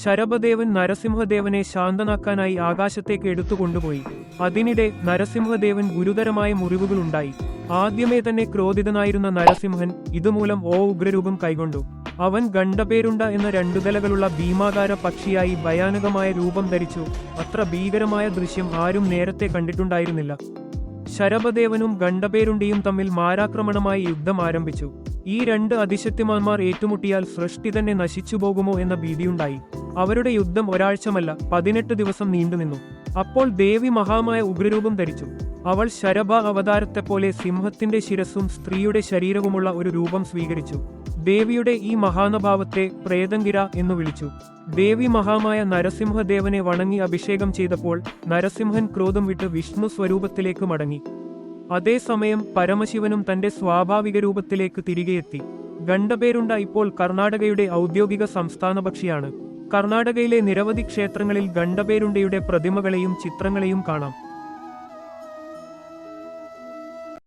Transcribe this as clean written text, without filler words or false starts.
ശരഭദേവൻ നരസിംഹദേവനെ ശാന്തനാക്കാനായി ആകാശത്തേക്ക് എടുത്തുകൊണ്ടുപോയി. അതിനിടെ നരസിംഹദേവൻ ഗുരുതരമായ മുറിവുകളുണ്ടായി. ആദ്യമേ തന്നെ ക്രോധിതനായിരുന്ന നരസിംഹൻ ഇതുമൂലം ഉഗ്രരൂപം കൈകൊണ്ടു. അവൻ ഗണ്ഡപേരുണ്ട എന്ന രണ്ടുതലകളുള്ള ഭീമാകാര പക്ഷിയായി ഭയാനകമായ രൂപം ധരിച്ചു. അത്ര ഭീകരമായ ദൃശ്യം ആരും നേരത്തെ കണ്ടിട്ടുണ്ടായിരുന്നില്ല. ശരഭദേവനും ഗണ്ഡപേരുണ്ടിയും തമ്മിൽ മാരാക്രമണമായി യുദ്ധം ആരംഭിച്ചു. ഈ രണ്ട് അതിശക്തിമാന്മാർ ഏറ്റുമുട്ടിയാൽ സൃഷ്ടി തന്നെ നശിച്ചുപോകുമോ എന്ന ഭീതിയുണ്ടായി. അവരുടെ യുദ്ധം ഒരാഴ്ചമല്ല 18 ദിവസം നീണ്ടുനിന്നു. അപ്പോൾ ദേവി മഹാമായ ഉഗ്രരൂപം ധരിച്ചു. അവൾ ശരഭ അവതാരത്തെപ്പോലെ സിംഹത്തിന്റെ ശിരസ്സും സ്ത്രീയുടെ ശരീരവുമുള്ള ഒരു രൂപം സ്വീകരിച്ചു. ദേവിയുടെ ഈ മഹാനുഭാവത്തെ പ്രേതങ്കിര എന്നു വിളിച്ചു. ദേവി മഹാമായ നരസിംഹദേവനെ വണങ്ങി അഭിഷേകം ചെയ്തപ്പോൾ നരസിംഹൻ ക്രോധം വിട്ട് വിഷ്ണു സ്വരൂപത്തിലേക്ക് മടങ്ങി. അതേസമയം പരമശിവനും തന്റെ സ്വാഭാവിക രൂപത്തിലേക്ക് തിരികെയെത്തി. ഗണ്ഡപേരുണ്ട ഇപ്പോൾ കർണാടകയുടെ ഔദ്യോഗിക സംസ്ഥാന പക്ഷിയാണ്. കർണാടകയിലെ നിരവധി ക്ഷേത്രങ്ങളിൽ ഗണ്ഡപേരുണ്ടയുടെ പ്രതിമകളെയും ചിത്രങ്ങളെയും കാണാം.